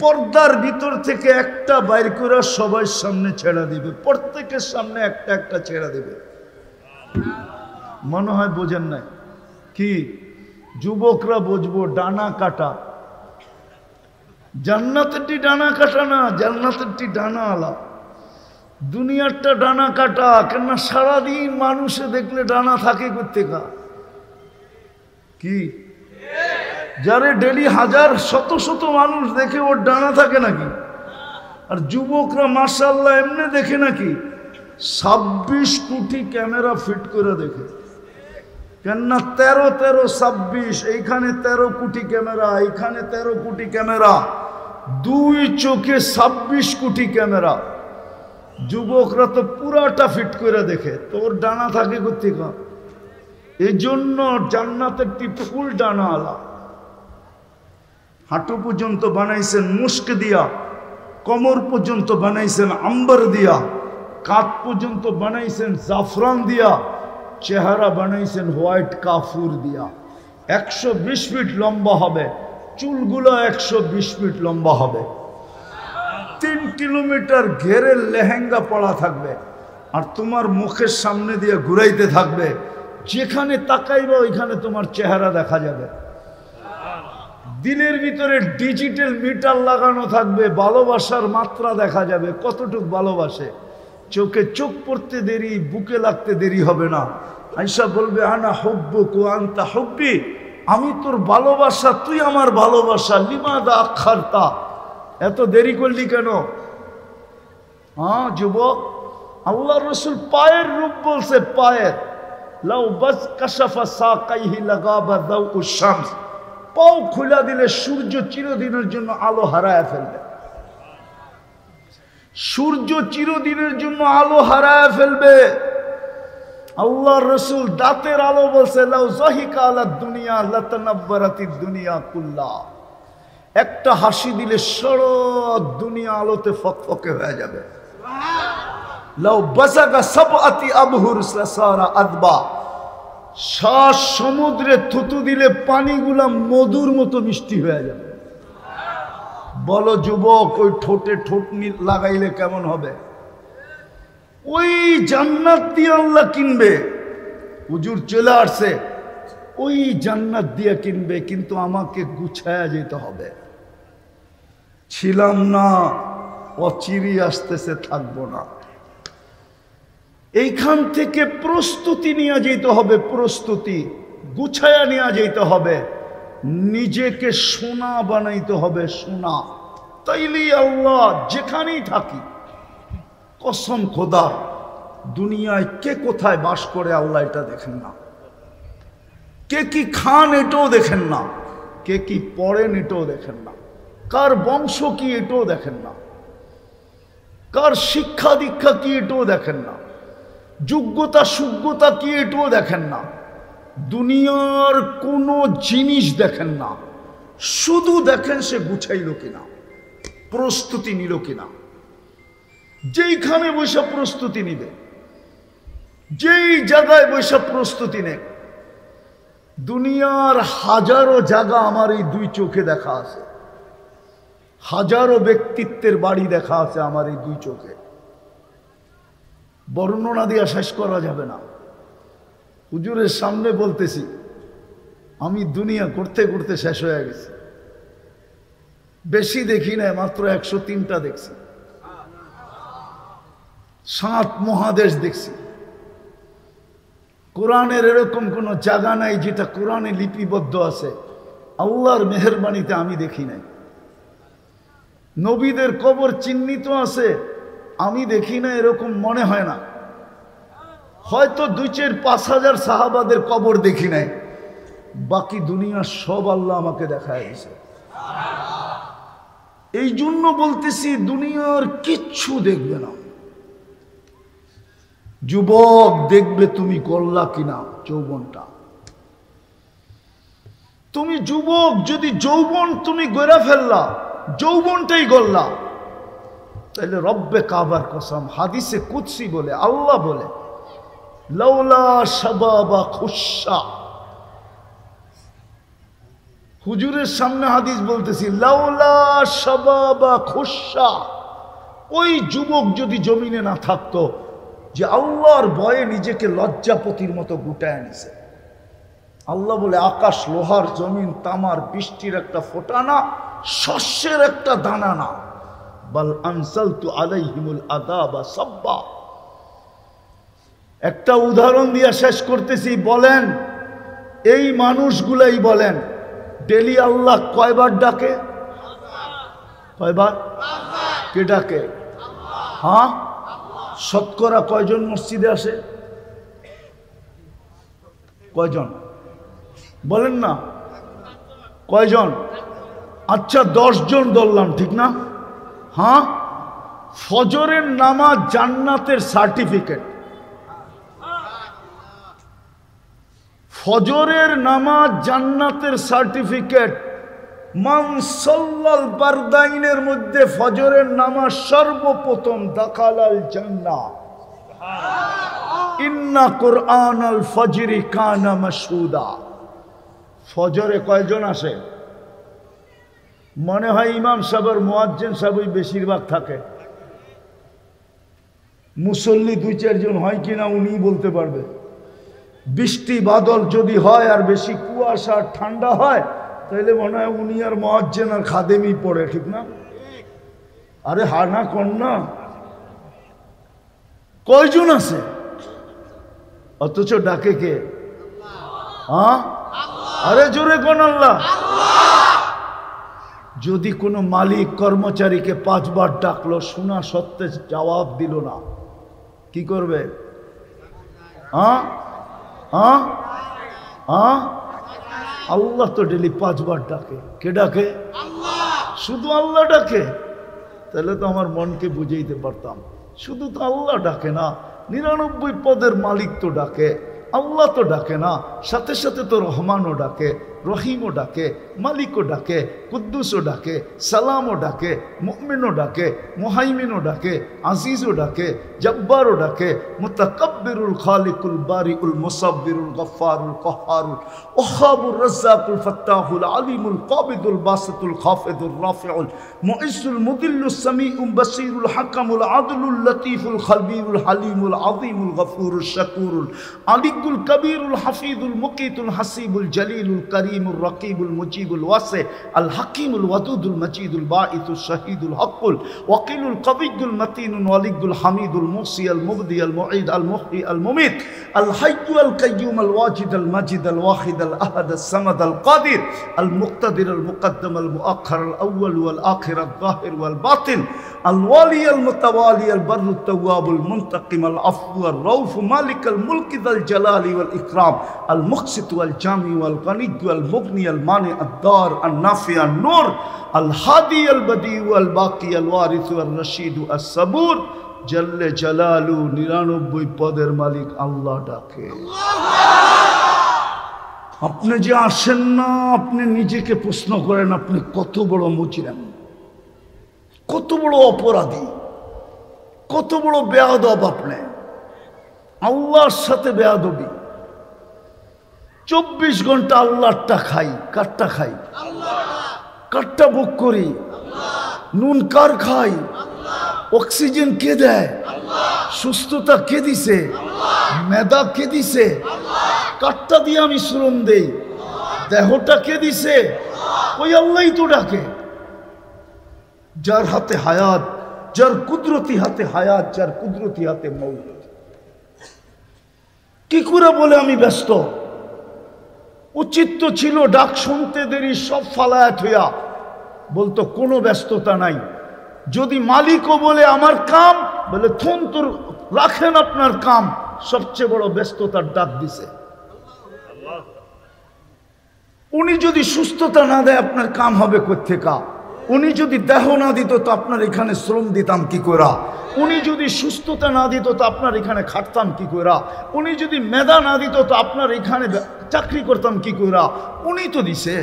পর্দার ভিতর থেকে একটা বাইর করে সবার সামনে ছেড়ে দিবে, প্রত্যেকের সামনে একটা একটা ছেড়ে দিবে। মনে হয় বোঝেন নাই কি? যুবকরা বুঝবো, ডানা কাটা। জান্নাতেরটি ডানা কাটা না, জান্নাতেরটি ডানা আলা। দুনিয়ারটা ডানা কাটা, কেননা সারাদিন মানুষে দেখলে ডানা থাকে কোত্থেকা? কি যারে ডেলি হাজার শত শত মানুষ দেখে ওর ডানা থাকে নাকি? আর যুবকরা মাশাআল্লাহ এমনি দেখে নাকি? 26 কোটি ক্যামেরা ফিট করে দেখে। কেননা 13-13-26, এইখানে 13 কোটি ক্যামেরা, এইখানে 13 কোটি ক্যামেরা, 2 চোখে 26 কোটি ক্যামেরা। যুবকরা তো পুরাটা ফিট করে দেখে, তোর ডানা থাকে কোত্থেকা? এই জন্য জান্নাতেরটি ফুল ডানা আলা। হাঁটু পর্যন্ত বানাইছেন মুস্ক দিয়া, কোমর পর্যন্ত বানাইছেন আম্বার দিয়া, কাঁধ পর্যন্ত বানাইছেন জাফরান দিয়া, চেহারা বানাইছেন হোয়াইট কাফুর দিয়া। 120 ফিট লম্বা হবে, চুলগুলো 120 ফিট লম্বা হবে, 3 কিলোমিটার ঘেরে লেহেঙ্গা পরা থাকবে, আর তোমার মুখের সামনে দিয়ে ঘুরাইতে থাকবে, যেখানে তাকাইবে ওইখানে তোমার চেহারা দেখা যাবে। দিলের ভিতরে ডিজিটাল মিটার লাগানো থাকবে, ভালোবাসার মাত্রা দেখা যাবে, কতটুক ভালোবাসে। চোখে চোখ পড়তে দেরি, বুকে লাগতে দেরি হবে না। আয়েশা বলবে আনা হুব্বুক ওয়া আনতা হুব্বি, আমি তোর ভালোবাসা, তুই আমার ভালোবাসা। লিমাদা আখারতা, এত দেরি করলি কেন? হ্যাঁ যুবক, আল্লাহ রসুল পায়ের রূপ বলছে, পায়ের। লাউ বাস কাশাফা সাকাইহি লাগাবা দাউউশ শামস, পাও খুলে দিলে সূর্য চিরদিনের জন্য আলো হারায় ফেলবে। সূর্য চিরদিনের জন্য আলো হারায় ফেলবে। আল্লাহ রসুল দাঁতের আলো বলছে, লাউ যাহিকা আলা দুনিয়া লাতানাব্বারাতিদ দুনিয়া কুল্লা, একটা হাসি দিলে সারা দুনিয়া আলোতে ফকফকে হয়ে যাবে। লাউ বাসাকা সাবআতি আবহুর সারা আদবা, শ্বাস সমুদ্রে থুতু দিলে পানিগুলা মধুর মতো মিষ্টি হয়ে যাবে। বলো যুবক, ওই ঠোঁটে ঠোঁট লাগাইলে কেমন হবে? ওই জান্নাত দিয়ে আল্লাহ কিনবে। হুজুর চলে আসছে, ওই জান্নাত দিয়ে কিনবে, কিন্তু আমাকে গুছায়া যেতে হবে। ছিলাম না, অচিরি আসতেছে, থাকবো না। এইখান থেকে প্রস্তুতি নিয়ে যেতে হবে, প্রস্তুতি গুছায়া নিয়ে যেতে হবে। নিজেকে সোনা বানাইতে হবে, সোনা। তাইলে আল্লাহ যেখানেই থাকি, কসম খোদা, দুনিয়ায় কে কোথায় বাস করে আল্লাহ এটা দেখেন না। কে কি খান এটাও দেখেন না, কে কি পড়েন এটাও দেখেন না, কার বংশ কি এটাও দেখেন না, কার শিক্ষা দীক্ষা কি এটাও দেখেন না, যোগ্যতা সুযোগ্যতা কি এটাও দেখেন না, দুনিয়ার কোনো জিনিস দেখেন না। শুধু দেখেন সে গুছাইল কিনা, প্রস্তুতি নিল কিনা। যেইখানে বৈশা প্রস্তুতি নিবে, যেই জায়গায় বৈশা প্রস্তুতি নেই। দুনিয়ার হাজারো জায়গা আমার এই দুই চোখে দেখা আছে, হাজারো ব্যক্তিত্বের বাড়ি দেখা আছে আমার এই দুই চোখে। বর্ণনা দিয়ে শেষ করা যাবে না। হুজুরের সামনে বলতেছি, আমি দুনিয়া করতে করতে শেষ হয়ে গেছি। বেশি দেখি না, মাত্র 103টা দেখছি। 7 মহাদেশ দেখছি। কোরআনের এরকম কোন জায়গা নাই যেটা কোরআনে লিপিবদ্ধ আছে, আল্লাহর মেহেরবানিতে আমি দেখি নাই। নবীদের কবর চিহ্নিত আছে, আমি দেখি না, এরকম মনে হয় না। হয়তো 2-4-5 হাজার সাহাবাদের কবর দেখি নাই, বাকি দুনিয়া সব আল্লাহ আমাকে দেখায় দিয়েছে। এই জন্য বলতেছি, দুনিয়ার কিচ্ছু দেখবে না। যুবক দেখবে তুমি করলা কিনা যৌবনটা। তুমি যুবক, যদি যৌবন তুমি গড়া ফেললা, যৌবনটাই গড়লা, তাহলে রব্বে কাবার কসম, হাদিসে কুদসি বলে, আল্লাহ বলে, লাউলা শাবাবা খুশা। হুজুরের সামনে হাদিস বলতেছি, লাউলা শাবাবা খুশা। ওই যুবক যদি জমিনে না থাকতো, যে আল্লাহর ভয়ে নিজেকে লজ্জাপতির মতো গুটায় নিছে। আল্লাহ বলে, আকাশ লোহার, জমিন তামার, বৃষ্টির একটা ফোঁটা না, শস্যের একটা দানা না। বাল আনসালতু আলাইহিমুল আযাবা সাব্বা। একটা উদাহরণ দিয়ে শেষ করতেছি। বলেন, এই মানুষগুলাই বলেন, ডেলি আল্লাহ কয়বার ডাকে? কয়বার? কে ডাকে? হ্যাঁ, শতকরা কয়জন মসজিদে আসে? কয়জন বলেন না? কয়জন? আচ্ছা 10 জন ধরলাম, ঠিক না? হ্যাঁ, ফজরের নামাজ জান্নাতের সার্টিফিকেট। ফজরের নামাজ জান্নাতের সার্টিফিকেট। মান সাল্লাল বারদাইনের মধ্যে ফজরের নামাজ সর্বপ্রথম দাখালাল জান্নাহ। ইন্না কুরআনাল ফজরি কানা মাশহুদা। ফজরে কয়জন আসে? মনে হয় ইমাম সাহেবের মুয়াজ্জিন সাহেবই বেশিরভাগ থাকে, মুসল্লি দুই চারজন হয় কিনা উনি বলতে পারবে। বৃষ্টি বাদল যদি হয় আর বেশি কুয়াশা আর ঠান্ডা হয় তাহলে মনে হয় উনি আর মুয়াজ্জিন আর খাদেমই পড়ে, ঠিক না? আরে হানা কন্যা কয়জন আছে অথচ ডাকে কে? হ্যাঁ, আরে জোরে কোন আল্লাহ। যদি কোনো মালিক কর্মচারীকে 5 বার ডাকলো, শোনা সত্ত্বে জবাব দিল না, কি করবে? হ্যাঁ হ্যাঁ হ্যাঁ, আল্লাহ তো ডেলি 5 বার ডাকে। কে ডাকে? শুধু আল্লাহ ডাকে। তাহলে তো আমার মনকে বুঝাইতে পারতাম, শুধু তো আল্লাহ ডাকে না, 99 পদের মালিক তো ডাকে, আল্লাহ তো ডাকে না, সাথে সাথে তো রহমানও ডাকে, রহিমও ডাকে, মালিকও ডাকে, কুদ্দুসও ডাকে, সালামও ডাকে, মুমিনও ডাকে, মুহাইমিনও ডাকে, আজিজও ডাকে, জব্বারও ডাকে, মুতাকাব্বিরুল খালিকুল বারিউল মুসাব্বিরুল গফফারুল কহ্হারুল ওয়াহাবুর রাজ্জাকুল ফাত্তাহুল আলিমুল কাবিদুল বাসিতুল খাফিদুর রাফিউল মুইজ্জুল মুদিল্লুস সামিউল বাসীরুল হাকামুল আদলুল লতীফুল খবীরুল হালিমুল আযীমুল গফুরুশ শাকুরুল আলিকুল কবীরুল হাফিজুল মুকিতুল হাসিবুল জলিলুল করিমুর রকিবুল মুজিবুল ওয়াসি আল হাকিমুল ওয়াদুদুল মজিদুল বাঈসুশ শাহীদুল হকুল ওয়াকিলুল কবিয়ুল মতিনুল ওয়ালিদুল হামিদুল মুসি আল মুবদি আল মুঈদ আল মুহয়ি আল মুমিত আল হাইয়্যু আল কাইয়্যুম আল ওয়াজিদ আল মাজিদ আল ওয়াহিদ আল আহাদ আল সামাদ আল কাদির আল মুক্তাদির আল মুকদ্দম আল মুআখ্খার আল আউয়াল ওয়াল আখির আল যাহির ওয়াল বাতিন আল ওয়ালি আল মুতাওয়ালি আল বাররু তাওয়াবুল মুনতাকিম আল আফু আল রাউফ মালিক আল মুলক যাল জালালি ওয়াল ইকরাম আল মুকসিত ওয়াল জামি ওয়াল গনি ওয়াল মুগনি আল মানি আদ দার আল নাফি আল নূর আল হাদি আল বদি ওয়াল বাকি আল ওয়ারিস ওয়াল রশিদ আস সাবুর জল্লে জালালু 99 পদের মালিক আল্লাহ ডাকে। আপনি যে আসেন না, আপনি নিজেকে প্রশ্ন করেন আপনি কত বড় মুজরিম, কত বড় অপরাধী, কত বড় বেয়াদব। আপনি আল্লাহর সাথে বেয়াদবি। 24 ঘন্টা আল্লাহরটা খাই, কারটা খাই? কারটা ভোগ করি? নুন কার খাই? অক্সিজেন কে দেয়? সুস্থতা কে দিছে? মেধা কে দিছে? কারটা দিয়ে আমি শ্রম দেই? দেহটা কে দিছে? ওই আল্লাহই তো ডাকে। যার হাতে হায়াত, যার কুদরতি হাতে হায়াত, যার কুদরতি হাতে মৌত। কি করে বলে আমি ব্যস্ত? উচিত তো ছিল ডাক শুনতে দেরি সব ফালায়াত হইয়া বলতো কোনো ব্যস্ততা নাই। যদি মালিকও বলে আমার কাম, বলে থুন তোর রাখেন আপনার কাম, সবচেয়ে বড় ব্যস্ততার ডাক দিছে। উনি যদি সুস্থতা না দেয় আপনার কাম হবে কোত্থেকা? উনি যদি দেহ না দিত তো আপনার এখানে শ্রম দিতাম কি করা? উনি যদি সুস্থতা না দিত তো আপনার এখানে খাটতাম কি করা? উনি যদি মেধা না দিত তো আপনার এখানে চাকরি করতাম কি করা? উনি তো দিছে,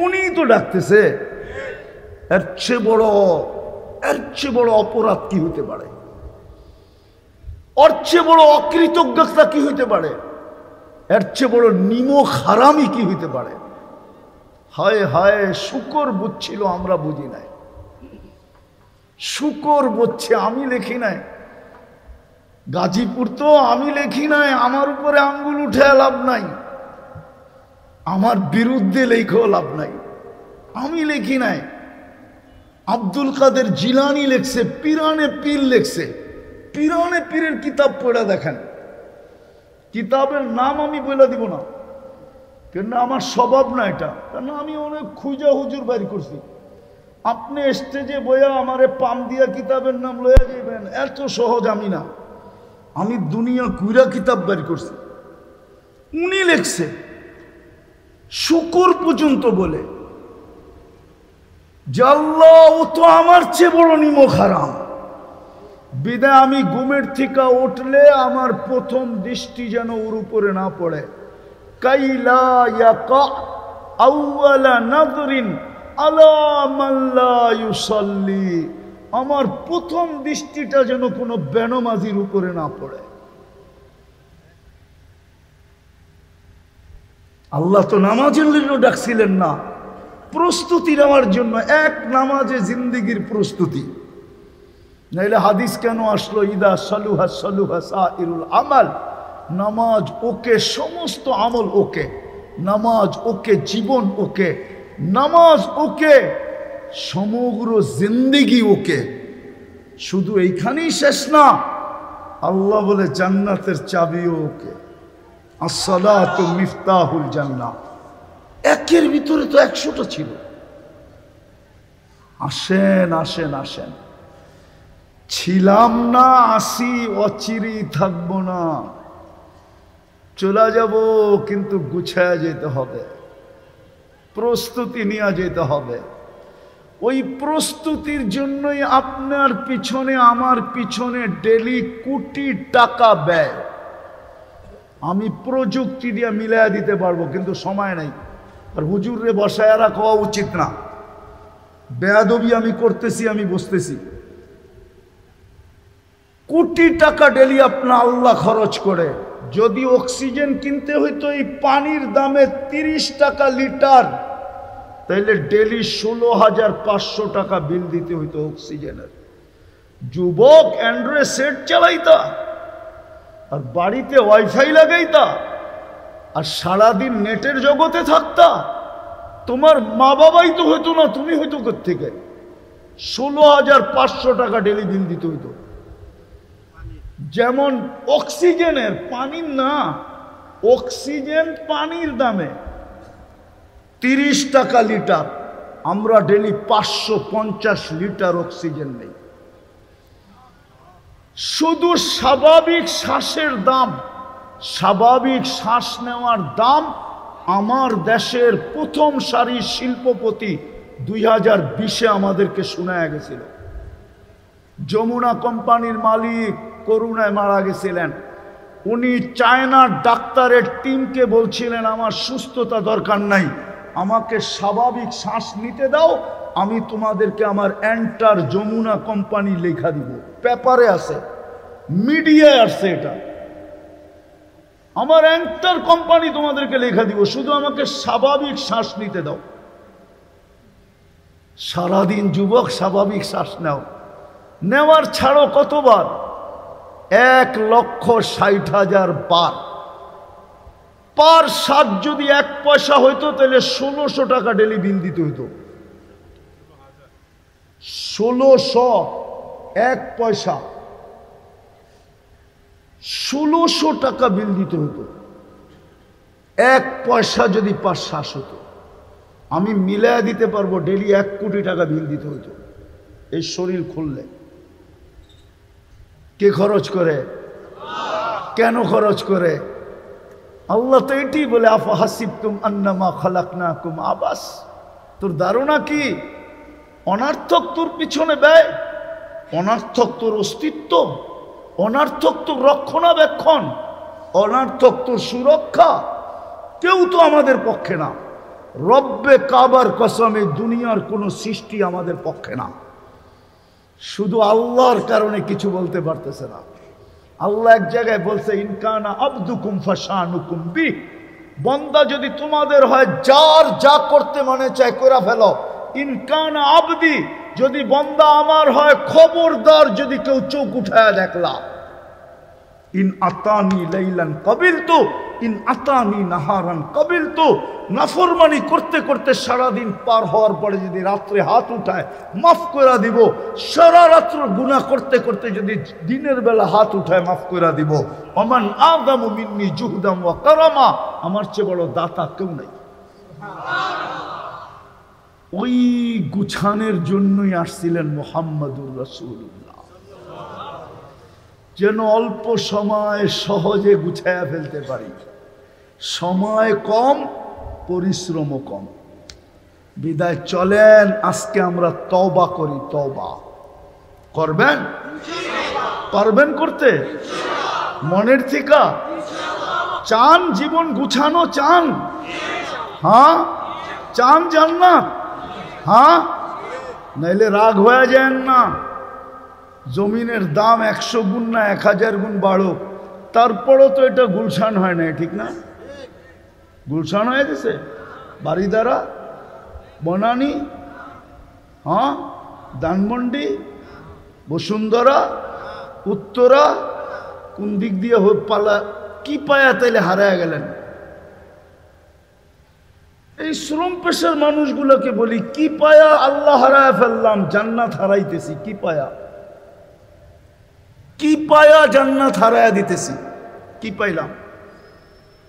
উনি তো ডাকতেছে। এর চেয়ে বড় অপরাধ কি হতে পারে? ওর চেয়ে বড় অকৃতজ্ঞতা কি হইতে পারে? এর চেয়ে বড় নিমক হারামি কি হইতে পারে? হায় হায়, শুকর বুঝছিল, আমরা বুঝি নাই। শুকর বুঝছে, আমি লেখি নাই। গাজীপুর তো আমি লেখি নাই, আমার উপরে আঙ্গুল উঠে লাভ নাই, আমার বিরুদ্ধে লেখেও লাভ নাই, আমি লেখি নাই। আব্দুল কাদের জিলানি লেখছে, পিরানে পীর লেখছে। পিরানে পীরের কিতাব পড়ে দেখেন। কিতাবের নাম আমি বলে দিব না, কেন আমার স্বভাব না এটা, কেন আমি অনেক খুঁজা হুজুর বাইর করছি। আপনি স্টেজে বইয়া আমারে পাম দিয়া কিতাবের নাম লইয়া যাইবেন, এত সহজ আমি না। আমি দুনিয়া কুইরা কিতাব বাইর করছি। উনি লেখছে শুকর পর্যন্ত বলে জাল্লা, ও তো আমার চেয়ে বড় নিমক হারাম। বিদায় আমি ঘুমের থেকে উঠলে আমার প্রথম দৃষ্টি যেন ওর উপরে না পড়ে। কাইলা ইয়াকা আউয়ালা নাযরিন আলা মান লা ইউসাল্লি, আমার প্রথম দৃষ্টিটা যেন কোনো বেনমাজির উপরে না পড়ে। আল্লাহ তো নামাজের জন্য ডাকছিলেন না, প্রস্তুতি নেওয়ার জন্য এক নামাজে জিন্দিগির প্রস্তুতি। নাইলে হাদিস কেন আসলো? ইদা সালুহা সালুহা সাইরুল আমাল। নামাজ ওকে, সমস্ত আমল ওকে। নামাজ ওকে, জীবন ওকে। নামাজ ওকে, সমগ্র জিন্দিগি ওকে। শুধু এইখানেই শেষ না, আল্লাহ বলে জান্নাতের চাবিও ওকে। আসসালাতু মিফতাহুল জান্নাহ। একের ভিতরে তো 100টা ছিল। আসেন আসেন আসেন, ছিলাম না, আসি, অচিরেই থাকবো না। চলে যাব, কিন্তু গুছায়া যেতে হবে, প্রস্তুতি নিয়ে যেতে হবে। ওই প্রস্তুতির জন্যই আপনার পিছনে আমার পিছনে ডেলি কোটি টাকা ব্যয়। আমি প্রযুক্তি দিয়ে মিলাইয়া দিতে পারবো, কিন্তু সময় নাই। আর হুজুরে বসায় রাখা উচিত না। বেয়াদবি আমি করতেছি, আমি বসতেছি। কোটি টাকা ডেলি আপনার আল্লাহ খরচ করে। যদি অক্সিজেন কিনতে হইতো এই পানির দামে 30 টাকা লিটার, তাইলে ডেলি 16,500 টাকা বিল দিতে হইতো অক্সিজেনের। যুবক অ্যান্ড্রয়েড সেট চালাইতা, আর বাড়িতে ওয়াইফাই লাগাইতা, আর সারাদিন নেটের জগতে থাকতা। তোমার মা বাবাই তো হইতো না, তুমি হইতো কোত্থেকে? 16,500 টাকা ডেলি বিল দিতে হইতো। যেমন অক্সিজেনের, পানির না, অক্সিজেন পানির দামে 30 টাকা লিটার। আমরা ডেলি 550 লিটার অক্সিজেন নেই। শুধু স্বাভাবিক শ্বাসের দাম, স্বাভাবিক শ্বাস নেওয়ার দাম আমার দেশের প্রথম সারির শিল্পপতি 2020-এ আমাদেরকে শোনায়া গেছিল। যমুনা কোম্পানির মালিক করোনায় মারা গেছিলেন। উনি চায়নার ডাক্তারের টিমকে বলছিলেন, আমার সুস্থতা দরকার নাই, আমাকে স্বাভাবিক শ্বাস নিতে দাও, আমি তোমাদেরকে আমার এন্টার যমুনা কোম্পানি লেখা দিব। পেপারে আছে, মিডিয়ায় আসছে এটা। আমার এন্টার কোম্পানি তোমাদেরকে লেখা দিব, শুধু আমাকে স্বাভাবিক শ্বাস নিতে দাও। সারাদিন যুবক স্বাভাবিক শ্বাস নাও, নেওয়ার ছাড়ো কতবার? 1,60,000 বার। পার সাত যদি 1 পয়সা হইতো, তাহলে 1600 টাকা ডেলি বিল দিতে হইতো। 1600, 1 পয়সা, 1600 টাকা বিল দিতে হতো। 1 পয়সা যদি পার শ্বাস হতো, আমি মিলাইয়া দিতে পারবো ডেলি 1 কোটি টাকা বিল দিতে হতো। এই শরীর খুললে কে খরচ করে? কেন খরচ করে? আল্লাহ তো এটি বলে, আফা হাসিবতুম আন্নামা খালাকনাকুম আবাস। তোর ধারণা কি অনার্থক তোর পিছনে ব্যয়? অনার্থক তোর অস্তিত্ব, অনার্থক তোর রক্ষণাবেক্ষণ, অনার্থক তোর সুরক্ষা? কেউ তো আমাদের পক্ষে না। রব্বে কাবার কসমে দুনিয়ার কোনো সৃষ্টি আমাদের পক্ষে না। শুধু আল্লাহর কারণে কিছু বলতে পারতেছে না। আল্লাহ এক জায়গায় বলছে, ইনকানা আবদুকুম ফাশানুকুম বি। বান্দা যদি তোমাদের হয়, যার যা করতে মনে চায় কইরা ফেলো। ইনকানা আবদি, যদি বান্দা আমার হয়, খবরদার যদি কেউ চোখ উঠায়া দেখলা। ইন আতানি লাইলান কাবিলতু, ইন আতানি নাহারান কাবিলতু। নাফরমানি করতে করতে সারাদিন পার হওয়ার পরে যদি রাত্রে হাত উঠায়, মাফ করে দিব। সারা রাত্র গুনাহ করতে করতে যদি দিনের বেলা হাত উঠায়, মাফ করে দিব। ওমান আযামু মিন্নি জুহদাম ওয়া কারামা। আমার চেয়ে বড় দাতা কেউ নাই। ওই গুছানের জন্যই আসছিলেন মুহাম্মদুর রাসূলুল্লাহ, যেন অল্প সময় সহজে গুছায়া ফেলতে পারি। সময় কম, পরিশ্রমও কম। বিদায় চলেন, আজকে আমরা তওবা করি। তওবা করবেন? পারবেন করতে? মনের থেকে চান জীবন গুছানো? চান? হ্যাঁ চান জান্নাত? হ্যাঁ, নাইলে রাগ হয়ে যান না। জমিনের দাম 100 গুণ না 1000 গুণ বাড়ুক, তারপরও তো এটা গুলশান হয় না, ঠিক না? গুলশান হয়ে গেছে বাড়ি দ্বারা। বনানী, হ্যাঁ, ধানমন্ডি, বসুন্ধরা, উত্তরা, কোন দিক দিয়ে পালা কি পায়া তাইলে হারায় গেলেন? এই শ্রম পেশার মানুষগুলোকে বলি কি পায়া আল্লাহ হারায় ফেললাম, জান্নাত হারাইতেছি। কি পায়া, কি পায়া জান্নাত হারায়া দিতেছি? কি পাইলাম?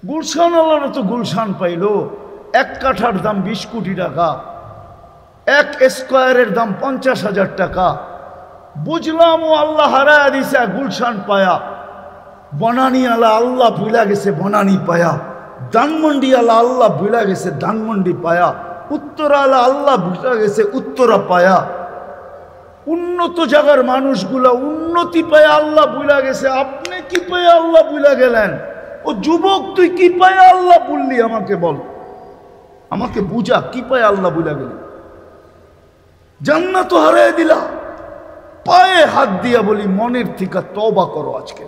গুলশান আল্লাহর তো গুলশান পাইল, এক কাঠার দাম 20 কোটি টাকা, এক স্কোয়ারের দাম 50,000 টাকা। বুঝলাম ও আল্লাহ হারায়া দিছে গুলশান পায়া। বনানী আলা আল্লাহ ভুলা গেছে বনানী পায়া, ধানমন্ডি আলা আল্লাহ ভুলা গেছে ধানমন্ডি পায়া, উত্তরা আলা আল্লাহ ভুলা গেছে উত্তরা পায়া। উন্নত জায়গার মানুষগুলা উন্নতি পায়া আল্লাহ ভুলা গেছে, আপনি কি পায়া আল্লাহ ভুলা গেলেন? ও যুবক, তুই কি পায়া আল্লাহ বললি? আমাকে বল, আমাকে বুঝা, কি পায়া আল্লাহ ভুলা গেলি? জান্নাত হারায় দিলা। পায়ে হাত দিয়া বলি মনের থেকে তওবা করো। আজকে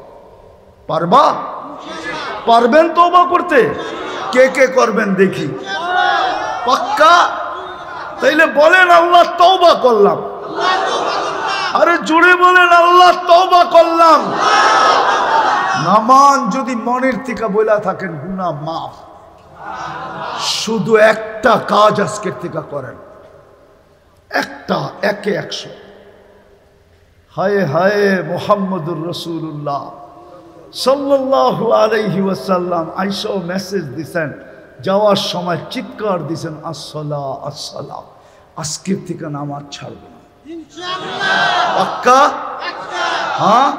পারবা? পারবেন তওবা করতে? কে কে করবেন দেখি? পাক্কা? তাইলে বলেন আল্লাহ তওবা করলাম। আরে জোরে বলেন আল্লাহ তওবা করলাম। নামান যদি মনের থেকে বইলা থাকেন গুনাহ মাফ। শুধু একটা কাজ আজকের থেকে করেন, একটা, একে 100। হায় হায় মুহাম্মদুর রাসূলুল্লাহ সাল্লাল্লাহু আলাইহি ওয়াসাল্লাম আইসাও মেসেজ দিছেন, যাওয়ার সময় চিৎকার দিছেন, আসসালাহ আসসালাহ। আজকের থেকে নামাজ ছাড়ব না ইনশাআল্লাহ। পাক্কা? হ্যাঁ।